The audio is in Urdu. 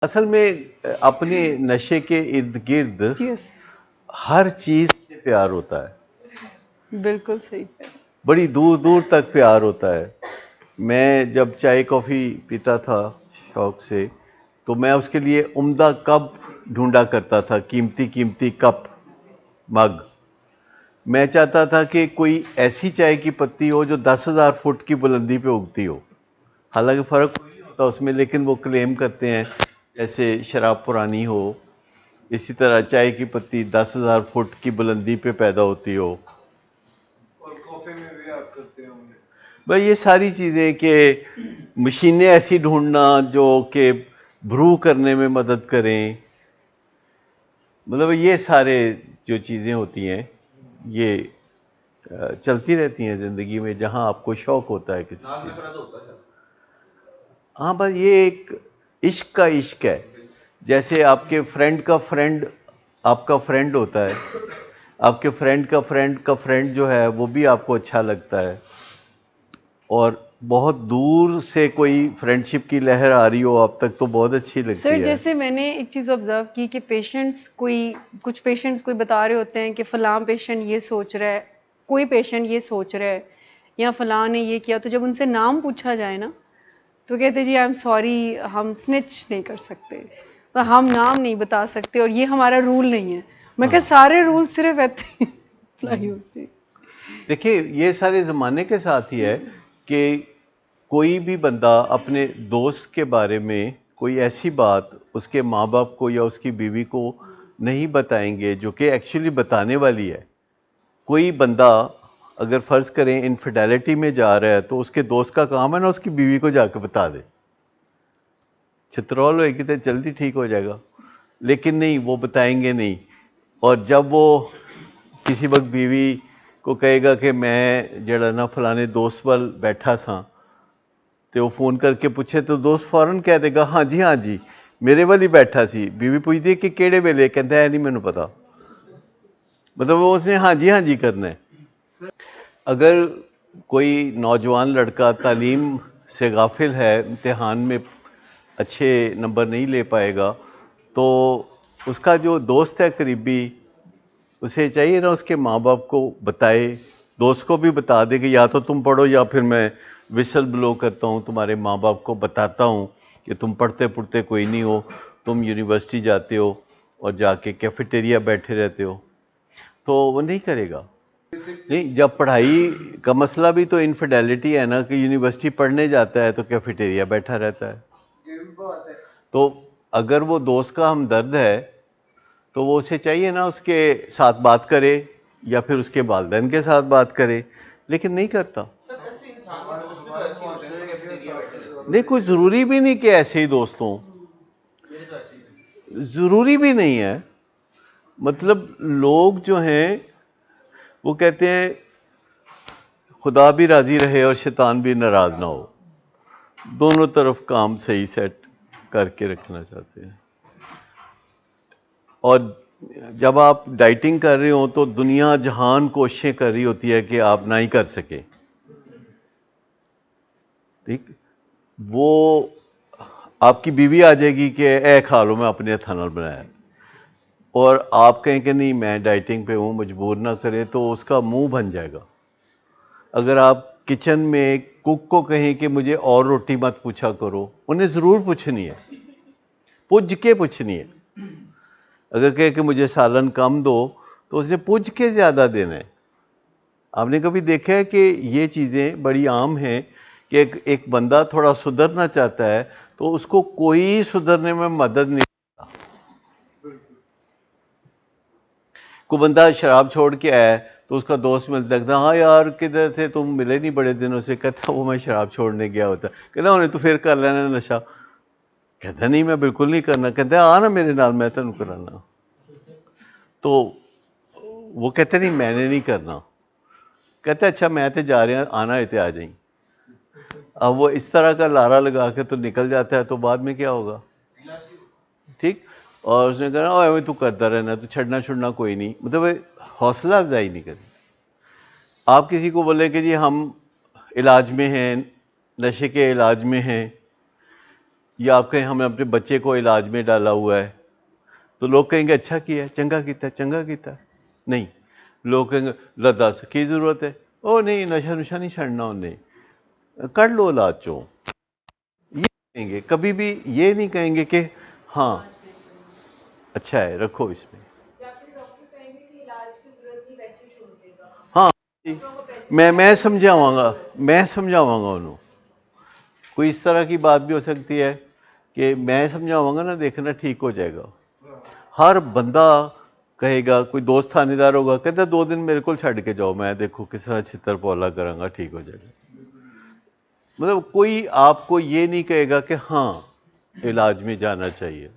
اصل میں اپنے نشے کے ارد گرد یس ہر چیز سے پیار ہوتا ہے، بالکل صحیح ہے. بڑی دور دور تک پیار ہوتا ہے. میں جب چائے کافی پیتا تھا شوق سے، تو میں اس کے لیے عمدہ کپ ڈھونڈا کرتا تھا، قیمتی قیمتی کپ، مگ. میں چاہتا تھا کہ کوئی ایسی چائے کی پتی ہو جو 10,000 فٹ کی بلندی پہ اگتی ہو. حالانکہ فرق کوئی نہیں ہوتا اس میں، لیکن وہ کلیم کرتے ہیں جیسے شراب پرانی ہو، اسی طرح چائے کی پتی 10,000 فٹ کی بلندی پہ پیدا ہوتی ہو. اور کافی میں بھی آپ کرتے ہوں گے. بھائی یہ ساری چیزیں کہ مشینیں ایسی ڈھونڈنا جو کہ بھرو کرنے میں مدد کریں، مطلب یہ سارے جو چیزیں ہوتی ہیں یہ چلتی رہتی ہیں زندگی میں، جہاں آپ کو شوق ہوتا ہے کسی چیز. ہاں بس یہ ایک عشق کا عشق ہے. جیسے آپ کے فرینڈ کا فرینڈ آپ کا فرینڈ ہوتا ہے، آپ کے فرینڈ کا فرینڈ کا فرینڈ جو ہے وہ بھی آپ کو اچھا لگتا ہے، اور بہت دور سے کوئی فرینڈ شپ کی لہر آ رہی ہو آپ تک تو بہت اچھی سر لگتی ہے. جیسے میں نے ایک چیز آبزرو کی کہ کچھ پیشنٹس کوئی بتا رہے ہوتے ہیں کہ فلاں پیشنٹ یہ سوچ رہا ہے، کوئی پیشنٹ یہ سوچ رہا ہے، یا فلاں نے یہ کیا، تو جب ان سے نام پوچھا جائے نا تو کہتے جی آئی ایم سوری، ہم سنچ نہیں کر سکتے، ہم نام نہیں بتا سکتے، اور یہ ہمارا رول نہیں ہے. میں کہ سارے رول صرف ایسے اپلائی ہوتے ہیں. دیکھیے یہ سارے زمانے کے ساتھ ہی ہے کہ کوئی بھی بندہ اپنے دوست کے بارے میں کوئی ایسی بات اس کے ماں باپ کو یا اس کی بیوی کو نہیں بتائیں گے جو کہ ایکچولی بتانے والی ہے. کوئی بندہ اگر فرض کریں انفیڈیلٹی میں جا رہا ہے تو اس کے دوست کا کام ہے نا اس کی بیوی کو جا کے بتا دے، چترول ہوئے گی تو جلدی ٹھیک ہو جائے گا. لیکن نہیں، وہ بتائیں گے نہیں. اور جب وہ کسی وقت بیوی کو کہے گا کہ میں جڑا نا فلانے دوست وال بیٹھا سا، تو وہ فون کر کے پوچھے تو دوست فوراً کہہ دے گا ہاں جی میرے والی بیٹھا سی. بیوی پوچھتی ہے کہ کیڑے ویلے، کہتا ہے نہیں مینوں پتا. مطلب وہ اس نے ہاں جی کرنا ہے. اگر کوئی نوجوان لڑکا تعلیم سے غافل ہے، امتحان میں اچھے نمبر نہیں لے پائے گا، تو اس کا جو دوست ہے قریبی، اسے چاہیے نا اس کے ماں باپ کو بتائے، دوست کو بھی بتا دے کہ یا تو تم پڑھو یا پھر میں وسل بلو کرتا ہوں، تمہارے ماں باپ کو بتاتا ہوں کہ تم پڑھتے پڑھتے کوئی نہیں ہو، تم یونیورسٹی جاتے ہو اور جا کے کیفیٹیریا بیٹھے رہتے ہو. تو وہ نہیں کرے گا. نہیں، جب پڑھائی کا مسئلہ بھی تو انفیڈیلٹی ہے نا، کہ یونیورسٹی پڑھنے جاتا ہے تو کیفیٹیریا بیٹھا رہتا ہے. تو اگر وہ دوست کا ہمدرد ہے تو وہ اسے چاہیے نا اس کے ساتھ بات کرے یا پھر اس کے والدین کے ساتھ بات کرے، لیکن نہیں کرتا. نہیں، کوئی ضروری بھی نہیں کہ ایسے ہی دوست ہوں، ضروری بھی نہیں ہے. مطلب لوگ جو ہیں وہ کہتے ہیں خدا بھی راضی رہے اور شیطان بھی ناراض نہ ہو، دونوں طرف کام صحیح سیٹ کر کے رکھنا چاہتے ہیں. اور جب آپ ڈائٹنگ کر رہے ہوں تو دنیا جہان کوششیں کر رہی ہوتی ہے کہ آپ نہ ہی کر سکیں. ٹھیک، وہ آپ کی بیوی آ جائے گی کہ اے کھا لو میں اپنے ہاتھوں نال بنایا، اور آپ کہیں کہ نہیں میں ڈائٹنگ پہ ہوں مجبور نہ کرے، تو اس کا منہ بن جائے گا. اگر آپ کچن میں کک کو کہیں کہ مجھے اور روٹی مت پوچھا کرو، انہیں ضرور پوچھنی ہے، پوچھ کے پوچھنی ہے. اگر کہے کہ مجھے سالن کم دو تو اس نے پوچھ کے زیادہ دینا ہے. آپ نے کبھی دیکھا ہے کہ یہ چیزیں بڑی عام ہیں کہ ایک بندہ تھوڑا سدھرنا چاہتا ہے تو اس کو کوئی سدھرنے میں مدد نہیں کرتا. کوئی بندہ شراب چھوڑ کے آیا تو اس کا دوست ملتا ہے، ہاں یار کدھر تھے تم، ملے نہیں بڑے دنوں سے. کہتا وہ میں شراب چھوڑنے گیا ہوتا. کہتا انہیں تو پھر کر لینا نشہ. کہتا نہیں میں بالکل نہیں کرنا. کہتا آ نا میرے نال میں تینوں کرانا. تو وہ کہتے نہیں میں نے نہیں کرنا. کہتے اچھا میں تے جا رہا آنا ہے تے آ جائیں. اب وہ اس طرح کا لارا لگا کے تو نکل جاتا ہے، تو بعد میں کیا ہوگا؟ ٹھیک. اور اس نے کہا اوے تو کرتا رہنا، تو چھڑنا چھڑنا کوئی نہیں. مطلب حوصلہ افزائی نہیں کرنی. آپ کسی کو بولے کہ جی ہم علاج میں ہیں، نشے کے علاج میں ہیں، یا آپ کہیں ہم نے اپنے بچے کو علاج میں ڈالا ہوا ہے تو لوگ کہیں گے اچھا کیا ہے، چنگا کیتا ہے، چنگا کیتا ہے. نہیں، لوگ کہیں گے اللہ دس کی ضرورت ہے، او نہیں نشہ نشہ نہیں چھڑنا انہیں، کر لو علاج چوں. یہ کہیں گے، کبھی بھی یہ نہیں کہیں گے کہ ہاں اچھا ہے رکھو اس میں. ہاں میں سمجھاواں گا انہوں. کوئی اس طرح کی بات بھی ہو سکتی ہے کہ میں سمجھاواں گا نا، دیکھنا ٹھیک ہو جائے گا. ہر بندہ کہے گا، کوئی دوست تھانے دار ہوگا کہتا 2 دن میرے کو چھڈ کے جاؤ، میں دیکھو کس طرح چھتر پولا کراں گا، ٹھیک ہو جائے گا. مطلب کوئی آپ کو یہ نہیں کہے گا کہ ہاں علاج میں جانا چاہیے.